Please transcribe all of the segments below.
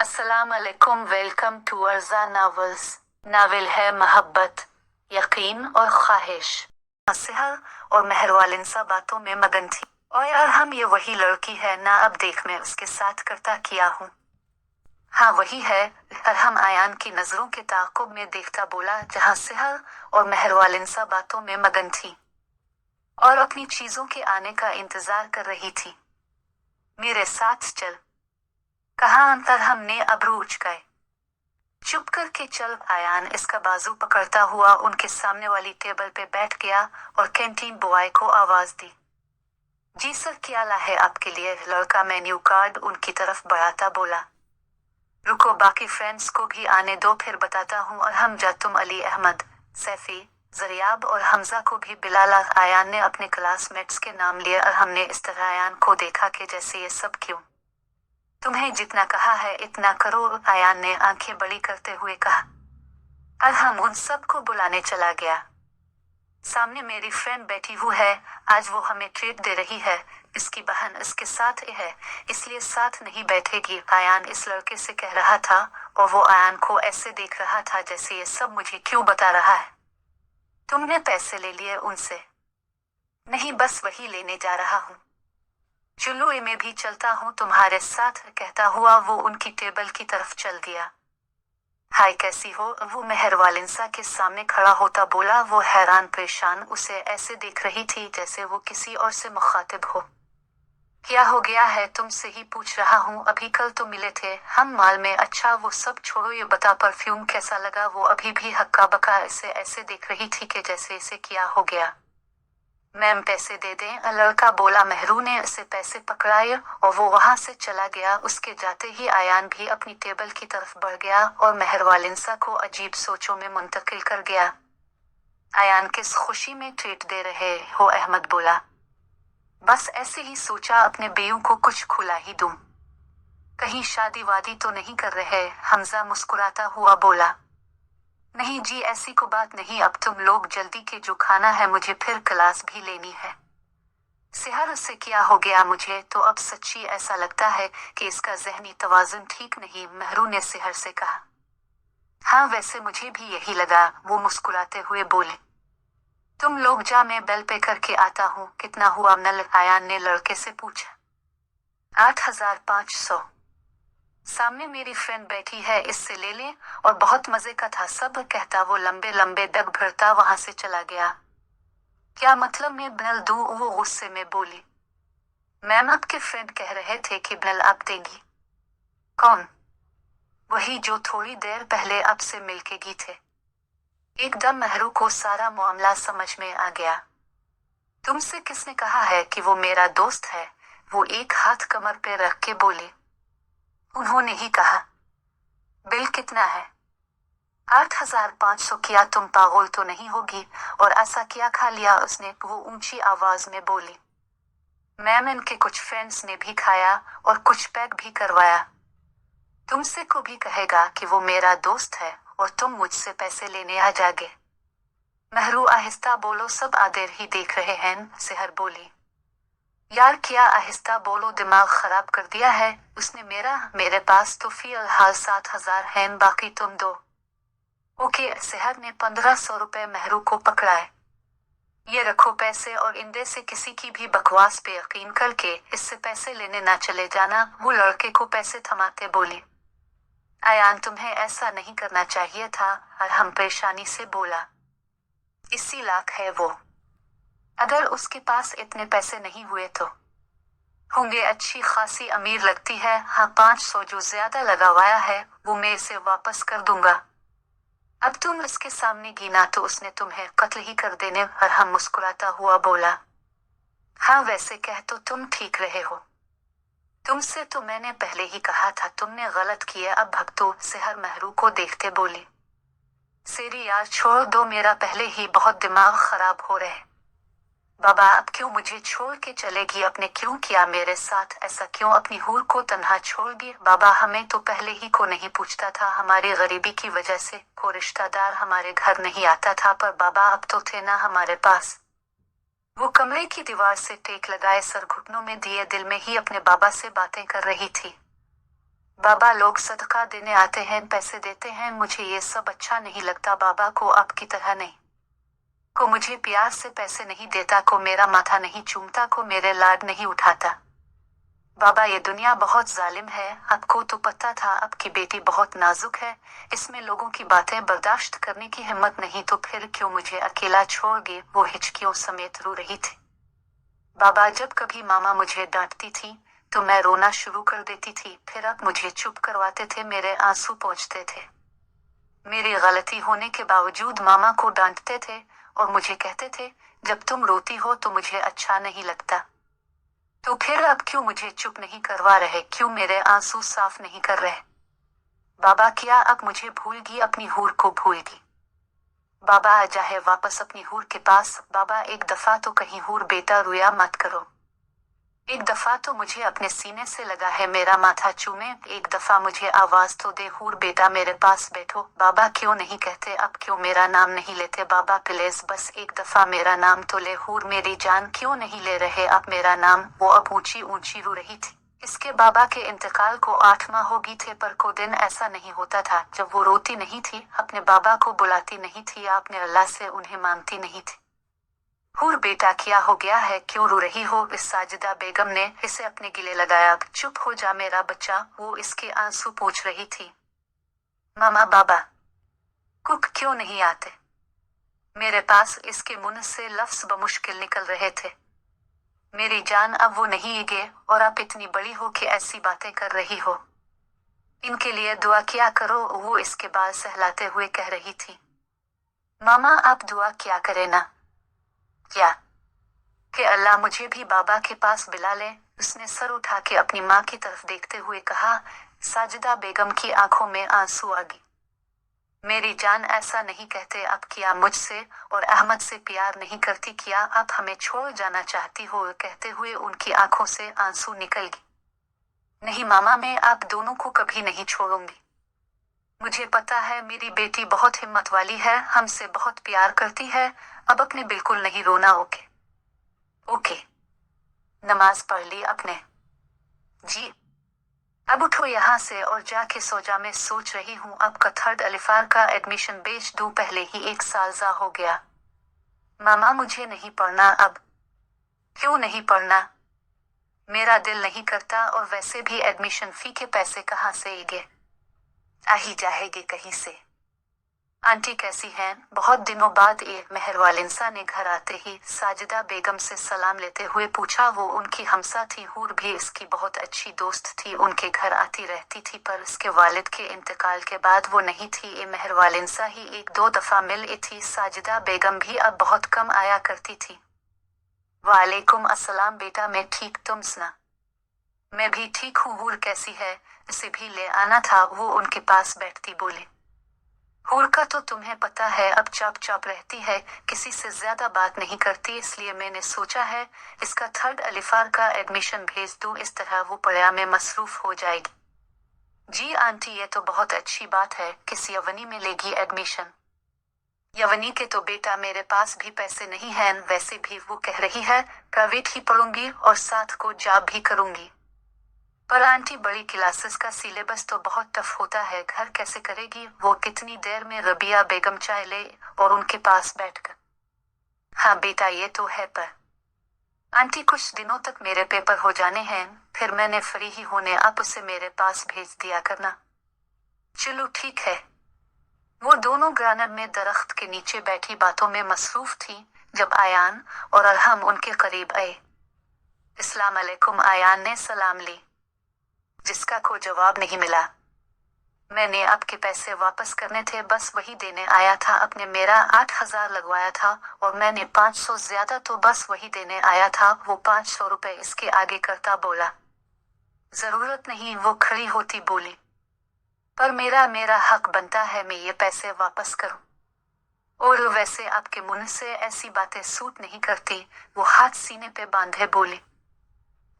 अस्सलाम अलैकुम। Welcome to Arza novels. Novel है मोहब्बत, यकीन और ख्वाहिश। सिहर और मेहरवालिनसा बातों में मगन थी। और यार हम ये वही लड़की है ना, अब देख मैं उसके साथ करता किया हूँ। हाँ वही है। अरहम आयान की नजरों के ताक़ुब में देखता बोला, जहाँ सिहर और मेहरवालिनसा बातों में मगन थी और अपनी चीजों के आने का इंतजार कर रही थी। मेरे साथ चल, कहा अंतर। हमने अबरू उचकाए। चुप करके चल। आयान इसका बाजू पकड़ता हुआ उनके सामने वाली टेबल पे बैठ गया और कैंटीन बॉय को आवाज दी। जी सर, क्या ला है आपके लिए? लड़का मेन्यू कार्ड उनकी तरफ बढ़ाता बोला। रुको, बाकी फ्रेंड्स को भी आने दो, फिर बताता हूँ। और हम तुम अली अहमद, सैफी, जरियाब और हमजा को भी बिलाला। आयान ने अपने क्लासमेट्स के नाम लिए और हमने इस तरह आयान को देखा कि जैसे ये सब क्यों? तुम्हें जितना कहा है इतना करो, आयान ने आंखें बड़ी करते हुए कहा। और हम उन सबको बुलाने चला गया। सामने मेरी फ्रेंड बैठी हुई है, आज वो हमें ट्रीट दे रही है। इसकी बहन इसके साथ है, इसलिए साथ नहीं बैठेगी, आयान इस लड़के से कह रहा था। और वो आयान को ऐसे देख रहा था जैसे ये सब मुझे क्यों बता रहा है। तुमने पैसे ले लिए उनसे? नहीं, बस वही लेने जा रहा हूँ। चलो मैं भी चलता हूँ तुम्हारे साथ, कहता हुआ वो उनकी टेबल की तरफ चल दिया। हाय कैसी हो? वो मेहरवालिनसा के सामने खड़ा होता बोला। वो हैरान परेशान उसे ऐसे देख रही थी जैसे वो किसी और से मुखातिब हो। क्या हो गया है? तुमसे ही पूछ रहा हूँ, अभी कल तो मिले थे हम मॉल में। अच्छा वो सब छोड़ो, ये बता परफ्यूम कैसा लगा? वो अभी भी हक्का बक्का इसे ऐसे देख रही थी कि जैसे इसे क्या हो गया। मैम पैसे दे दें, लड़का बोला। मेहरू ने उसे पैसे पकड़ाए और वो वहां से चला गया। उसके जाते ही आयान भी अपनी टेबल की तरफ बढ़ गया और मेहरवालिनसा को अजीब सोचों में मुंतकिल कर गया। आयान किस खुशी में ट्रीट दे रहे हो? अहमद बोला। बस ऐसे ही सोचा अपने बेयों को कुछ खुला ही दूं। कहीं शादी वादी तो नहीं कर रहे? हमजा मुस्कुराता हुआ बोला। नहीं जी, ऐसी को बात नहीं। अब तुम लोग जल्दी के, जो खाना है मुझे फिर क्लास भी लेनी है। सिहर से क्या हो गया? मुझे तो अब सच्ची ऐसा लगता है कि इसका ज़हनी तवाज़ुन ठीक नहीं, मेहरू ने सिहर से कहा। हाँ वैसे मुझे भी यही लगा, वो मुस्कुराते हुए बोले। तुम लोग जा, मैं बेल पे करके आता हूँ। कितना हुआ नल? आयान ने लड़के से पूछा। 8,500। सामने मेरी फ्रेंड बैठी है, इससे ले ले। और बहुत मजे का था सब, कहता वो लंबे लंबे डग भरता वहां से चला गया। क्या मतलब मैं बिल दूं? वो गुस्से में बोली। मैम आपके फ्रेंड कह रहे थे कि बिल आप देंगी। कौन? वही जो थोड़ी देर पहले आपसे मिलके गई थे। एकदम मेहरू को सारा मामला समझ में आ गया। तुमसे किसने कहा है कि वो मेरा दोस्त है? वो एक हाथ कमर पे रख के बोले। उन्होंने ही कहा। बिल कितना है? 8,500। किया तुम पागल तो नहीं होगी? और ऐसा क्या खा लिया उसने? वो ऊंची आवाज में बोली। मैम इनके कुछ फ्रेंड्स ने भी खाया और कुछ पैक भी करवाया। तुमसे को भी कहेगा कि वो मेरा दोस्त है और तुम मुझसे पैसे लेने आ जागे। मेहरू आहिस्ता बोलो, सब आदेर ही देख रहे हैं, सिहर बोली। यार क्या आहिस्ता बोलो, दिमाग खराब कर दिया है उसने मेरे पास तो फिलहाल 7,000 हैं, बाकी तुम दो। ओके, सिहर ने 1,500 रुपए मेहरू को पकड़ाए। ये रखो पैसे, और इंदे से किसी की भी बकवास पे यकीन करके इससे पैसे लेने ना चले जाना। वो लड़के को पैसे थमाते बोली। आयान तुम्हें ऐसा नहीं करना चाहिए था, और हम परेशानी से बोला। इसी लाख है वो। अगर उसके पास इतने पैसे नहीं हुए तो होंगे, अच्छी खासी अमीर लगती है। हाँ 500 जो ज्यादा लगवाया है वो मैं इसे वापस कर दूंगा। अब तुम इसके सामने गिना तो उसने तुम्हें कत्ल ही कर देने। और हम मुस्कुराता हुआ बोला। हाँ वैसे कह तो तुम ठीक रहे हो। तुमसे तो मैंने पहले ही कहा था, तुमने गलत किया। अब भक्तो, सिहर मेहरू को देखते बोली। सेरी यार छोड़ दो, मेरा पहले ही बहुत दिमाग खराब हो रहे। बाबा अब क्यों मुझे छोड़ के चलेगी? अपने क्यों किया मेरे साथ ऐसा? क्यों अपनी हूर को तन्हा छोड़ दी? बाबा हमें तो पहले ही को नहीं पूछता था, हमारी गरीबी की वजह से को रिश्तेदार हमारे घर नहीं आता था। पर बाबा अब तो थे ना हमारे पास। वो कमरे की दीवार से टेक लगाए सर घुटनों में दिए दिल में ही अपने बाबा से बातें कर रही थी। बाबा लोग सदका देने आते हैं, पैसे देते हैं, मुझे ये सब अच्छा नहीं लगता। बाबा को आपकी तरह नहीं, को मुझे प्यार से पैसे नहीं देता, को मेरा माथा नहीं चूमता, को मेरे लाड नहीं उठाता। बाबा ये दुनिया बहुत जालिम है। आपको तो पता था आपकी बेटी बहुत नाजुक है, इसमें लोगों की बातें बर्दाश्त करने की हिम्मत नहीं, तो फिर क्यों मुझे अकेला छोड़ गए? वो हिचकियों समेत रो रही थी। बाबा जब कभी मामा मुझे डांटती थी तो मैं रोना शुरू कर देती थी, फिर अब मुझे चुप करवाते थे, मेरे आंसू पोंछते थे। मेरी गलती होने के बावजूद मामा को डांटते थे और मुझे कहते थे जब तुम रोती हो तो मुझे अच्छा नहीं लगता। तो फिर अब क्यों मुझे चुप नहीं करवा रहे? क्यों मेरे आंसू साफ नहीं कर रहे? बाबा क्या अब मुझे भूल गई? अपनी हूर को भूल गई? बाबा आ जाए वापस अपनी हूर के पास। बाबा एक दफा तो कहीं हूर बेटा रोया मत करो। एक दफा तो मुझे अपने सीने से लगा है मेरा माथा चूमे। एक दफा मुझे आवाज तो दे, हूर बेटा मेरे पास बैठो। बाबा क्यों नहीं कहते? अब क्यों मेरा नाम नहीं लेते? बाबा प्लीज बस एक दफा मेरा नाम तो ले। हूर मेरी जान क्यों नहीं ले रहे आप मेरा नाम? वो अब ऊंची ऊंची रो रही थी। इसके बाबा के इंतकाल को 8 माह हो गई थे, पर को दिन ऐसा नहीं होता था जब वो रोती नहीं थी, अपने बाबा को बुलाती नहीं थी, आपने अल्लाह से उन्हें मांगती नहीं थी। हूर बेटा क्या हो गया है, क्यों रो रही हो? इस साजिदा बेगम ने इसे अपने गिले लगाया। चुप हो जा मेरा बच्चा, वो इसके आंसू पोंछ रही थी। मामा बाबा कुक क्यों नहीं आते मेरे पास? इसके मुंह से लफ्ज बमुश्किल निकल रहे थे। मेरी जान अब वो नहीं गए और आप इतनी बड़ी हो कि ऐसी बातें कर रही हो। इनके लिए दुआ किया करो, वो इसके बाल सहलाते हुए कह रही थी। मामा आप दुआ क्या करे ना? क्या कि अल्लाह मुझे भी बाबा के पास बुला ले? उसने सर उठा के अपनी माँ की तरफ देखते हुए कहा। साजिदा बेगम की आंखों में आंसू आ गए। मेरी जान ऐसा नहीं कहते आप। क्या मुझसे और अहमद से प्यार नहीं करती? क्या आप हमें छोड़ जाना चाहती हो? कहते हुए उनकी आंखों से आंसू निकल गए। नहीं मामा, मैं आप दोनों को कभी नहीं छोड़ूंगी। मुझे पता है मेरी बेटी बहुत हिम्मत वाली है, हमसे बहुत प्यार करती है। अब अपने बिल्कुल नहीं रोना। Okay okay. नमाज पढ़ ली आपने? जी। अब उठो यहाँ से और जाके सो जा। मैं सोच रही हूँ आपका थर्ड अलिफार का एडमिशन बेच दूँ, पहले ही 1 साल जा हो गया। मामा मुझे नहीं पढ़ना अब। क्यों नहीं पढ़ना? मेरा दिल नहीं करता, और वैसे भी एडमिशन फी के पैसे कहाँ से आएंगे? आ ही जाएगी कहीं से। आंटी कैसी हैं? बहुत दिनों बाद ये मेहरवालिंसा ने घर आते ही साजिदा बेगम से सलाम लेते हुए पूछा। वो उनकी हमसा थी, हूर भी इसकी बहुत अच्छी दोस्त थी, उनके घर आती रहती थी, पर उसके वालिद के इंतकाल के बाद वो नहीं थी। ये मेहरवालिंसा ही 1-2 दफा मिल थी। साजिदा बेगम भी अब बहुत कम आया करती थी। वालेकुम अस्सलाम बेटा, मैं ठीक, तुम सुना? मैं भी ठीक हूँ। हूर कैसी है? इसे भी ले आना था। वो उनके पास बैठती बोली। हूर का तो तुम्हें पता है, अब चाप चाप रहती है, किसी से ज्यादा बात नहीं करती, इसलिए मैंने सोचा है इसका थर्ड अलिफार का एडमिशन भेज दूं, इस तरह वो पढ़ाई में मसरूफ हो जाएगी। जी आंटी, ये तो बहुत अच्छी बात है। किस यवनी में लेगी एडमिशन? यवनी के तो बेटा मेरे पास भी पैसे नहीं हैं। वैसे भी वो कह रही है प्राइवेट ही पढ़ूंगी और साथ को जॉब भी करूंगी। पर आंटी बड़ी क्लासेस का सिलेबस तो बहुत टफ होता है, घर कैसे करेगी? वो कितनी देर में रबिया बेगम चाय ले और उनके पास बैठकर। हाँ बेटा ये तो है, पर आंटी कुछ दिनों तक मेरे पेपर हो जाने हैं, फिर मैंने फ्री ही होने आप उसे मेरे पास भेज दिया करना। चलो ठीक है। वो दोनों ग्रानर में दरख्त के नीचे बैठी बातों में मसरूफ थी जब आयान और अरहम उनके करीब आए। अस्सलाम अलैकुम। आयान ने सलाम ली, जिसका कोई जवाब नहीं मिला। मैंने आपके पैसे वापस करने थे, बस वही देने आया था। आपने मेरा 8,000 लगवाया था और मैंने 500, ज्यादा तो बस वही देने आया था। वो 500 रुपए इसके आगे करता बोला। जरूरत नहीं, वो खड़ी होती बोली। पर मेरा हक बनता है मैं ये पैसे वापस करूं। और वैसे आपके मुंह से ऐसी बातें सूट नहीं करती। वो हाथ सीने पे बांधे बोली।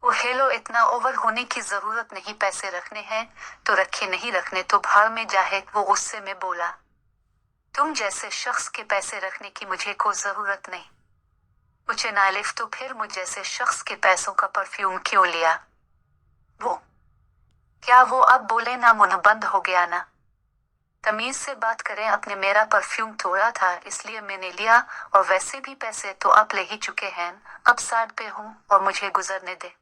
वो हेलो, इतना ओवर होने की जरूरत नहीं, पैसे रखने हैं तो रखे, नहीं रखने तो भाड़ में जाए। वो गुस्से में बोला। तुम जैसे शख्स के पैसे रखने की मुझे कोई जरूरत नहीं। मुझे नालिफ, तो फिर मुझ जैसे शख्स के पैसों का परफ्यूम क्यों लिया? वो क्या वो अब बोले ना, मुंह बंद हो गया ना? तमीज से बात करें अपने, मेरा परफ्यूम थोड़ा था इसलिए मैंने लिया, और वैसे भी पैसे तो आप ले ही चुके हैं, अब साइड पे हूँ और मुझे गुजरने दे।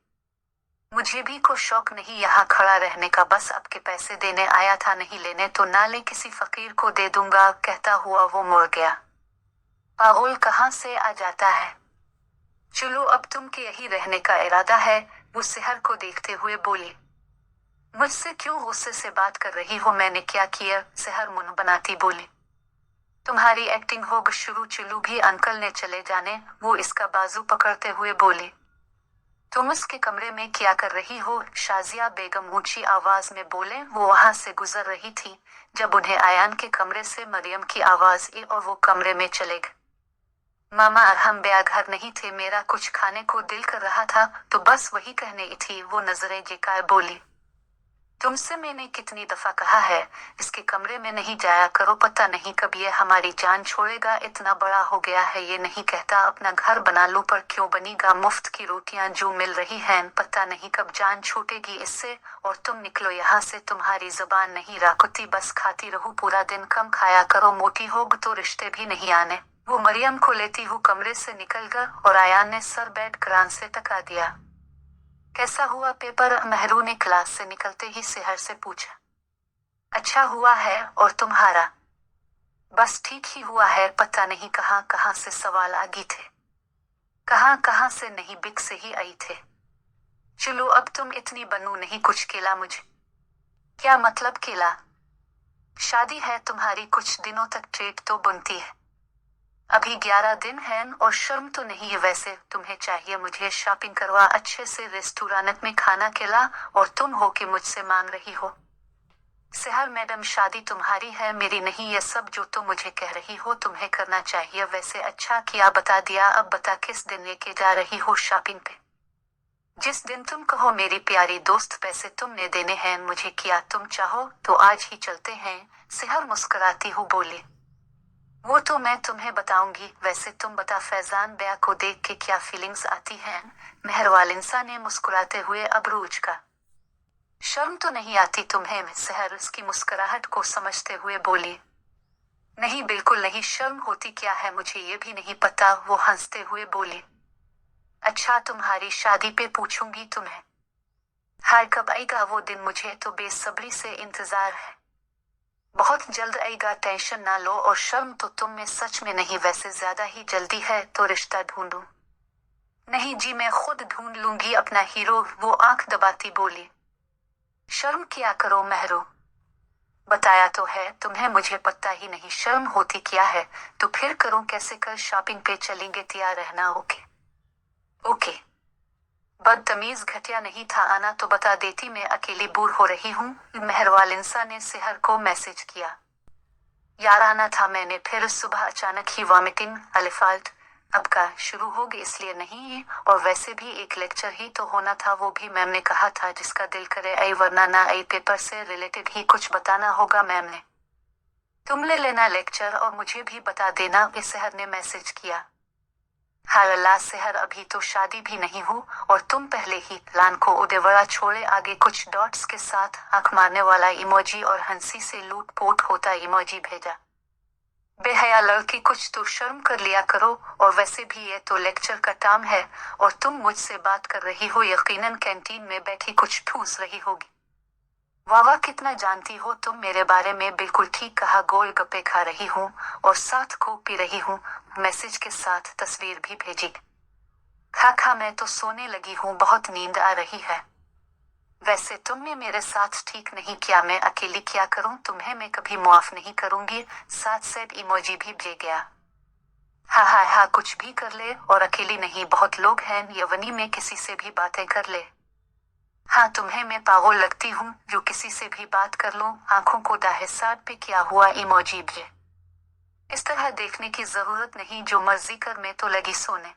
मुझे भी कोई शौक नहीं यहाँ खड़ा रहने का, बस आपके पैसे देने आया था, नहीं लेने तो ना ले, किसी फकीर को दे दूंगा, कहता हुआ वो मुड़ गया। पागल कहाँ से आ जाता है। चलो अब तुम के यही रहने का इरादा है, वो सेहर को देखते हुए बोली। मुझसे क्यों गुस्से से बात कर रही हो, मैंने क्या किया? सेहर मुंह बनाती बोली। तुम्हारी एक्टिंग हो शुरू, चलू भी अंकल ने चले जाने, वो इसका बाजू पकड़ते हुए बोली। तुम उसके कमरे में क्या कर रही हो? शाजिया बेगम ऊंची आवाज में बोले। वो वहां से गुजर रही थी जब उन्हें आयान के कमरे से मरियम की आवाज आई और वो कमरे में चले गए। मामा हम बेघर नहीं थे, मेरा कुछ खाने को दिल कर रहा था तो बस वही कहने थी, वो नजरें झुकाए बोली। तुमसे मैंने कितनी दफा कहा है इसके कमरे में नहीं जाया करो, पता नहीं कब ये हमारी जान छोड़ेगा, इतना बड़ा हो गया है ये नहीं कहता अपना घर बना लूं, पर क्यों बनेगा? मुफ्त की रोटियां जो मिल रही हैं, पता नहीं कब जान छूटेगी इससे, और तुम निकलो यहाँ से, तुम्हारी जुबान नहीं राकुती, बस खाती रहूं पूरा दिन, कम खाया करो, मोटी होग तो रिश्ते भी नहीं आने। वो मरियम को लेती हुई कमरे से निकल गया और आयान ने सर बैठ क्रान से टका दिया। कैसा हुआ पेपर? मेहरू ने क्लास से निकलते ही सेहर से पूछा। अच्छा हुआ है, और तुम्हारा? बस ठीक ही हुआ है, पता नहीं कहाँ कहाँ से सवाल आ गए थे, कहाँ कहाँ से नहीं, बिक से ही आई थे। चलो अब तुम इतनी बनू नहीं, कुछ केला मुझे। क्या मतलब केला? शादी है तुम्हारी, कुछ दिनों तक ट्रेड तो बनती है, अभी 11 दिन हैं, और शर्म तो नहीं है वैसे, तुम्हें चाहिए मुझे शॉपिंग करवा, अच्छे से रेस्टोरेंट में खाना खिला, और तुम हो कि मुझसे मांग रही हो? सेहर मैडम शादी तुम्हारी है, मेरी नहीं, ये सब जो तुम मुझे कह रही हो तुम्हें करना चाहिए, वैसे अच्छा किया बता दिया, अब बता किस दिन लेके जा रही हो शॉपिंग पे? जिस दिन तुम कहो मेरी प्यारी दोस्त, पैसे तुमने देने हैं मुझे, किया तुम चाहो तो आज ही चलते हैं, सेहर मुस्कुराती हूँ बोली। वो तो मैं तुम्हें बताऊंगी, वैसे तुम बता फैजान बेया को देख के क्या फीलिंग्स आती हैं? मेहरवालिंसा ने मुस्कुराते हुए अबरूज का। शर्म तो नहीं आती तुम्हें? सेहर उसकी मुस्कुराहट को समझते हुए बोली। नहीं बिल्कुल नहीं शर्म होती, क्या है मुझे ये भी नहीं पता, वो हंसते हुए बोली। अच्छा तुम्हारी शादी पे पूछूंगी तुम्हें। हाय कब आएगा वो दिन, मुझे तो बेसब्री से इंतजार है। बहुत जल्द आएगा, टेंशन ना लो, और शर्म तो तुम में सच में नहीं, वैसे ज्यादा ही जल्दी है तो रिश्ता ढूंढूं? नहीं जी मैं खुद ढूंढ लूंगी अपना हीरो, वो आंख दबाती बोली। शर्म किया करो मेहरू, बताया तो है तुम्हें, मुझे पता ही नहीं शर्म होती क्या है, तो फिर करूं कैसे? कल शॉपिंग पे चलेंगे, तैयार रहना। Okay okay. बदतमीज, घटिया नहीं था आना तो बता देती, मैं अकेली बोर हो रही हूँ, मेहरवालिंसा ने सेहर को मैसेज किया। यार आना था मैंने, फिर सुबह अचानक ही वॉमिटिंग, अलिफाल्ट अब का शुरू हो गई इसलिए नहीं, और वैसे भी एक लेक्चर ही तो होना था, वो भी मैम ने कहा था जिसका दिल करे आई वरना ना आई, पेपर से रिलेटेड ही कुछ बताना होगा मैम ने। तुम ले लेना लेक्चर और मुझे भी बता देना, इस सेहर ने मैसेज किया। हाय अल्लाह सेहर, अभी तो शादी भी नहीं हो और तुम पहले ही प्लान को उदेवड़ा छोड़े आगे कुछ डॉट्स के साथ आंख मारने वाला इमोजी और हंसी से लूटपोट होता इमोजी भेजा। बेहया लड़की, कुछ तो शर्म कर लिया करो, और वैसे भी ये तो लेक्चर का टाइम है और तुम मुझसे बात कर रही हो, यकीनन कैंटीन में बैठी कुछ ठूस रही होगी। वाह वाह कितना जानती हो तुम मेरे बारे में, बिल्कुल ठीक कहा, गोलगप्पे खा रही हूँ और साथ कोक पी रही हूँ, मैसेज के साथ तस्वीर भी भेजी। खा खा मैं तो सोने लगी हूँ, बहुत नींद आ रही है। वैसे तुमने मेरे साथ ठीक नहीं किया, मैं अकेली क्या करूँ, तुम्हें मैं कभी माफ नहीं करूंगी, साथ सैड इमोजी भी भेज गया। हाँ हाँ हाँ कुछ भी कर ले, और अकेली नहीं बहुत लोग हैं, यवनी में किसी से भी बातें कर ले। हाँ तुम्हें मैं पागल लगती हूँ जो किसी से भी बात कर लूं, आंखों को दाहे साथ पे क्या हुआ इमोजी भेजे। इस तरह देखने की जरूरत नहीं, जो मर्जी कर, मैं तो लगी सोने।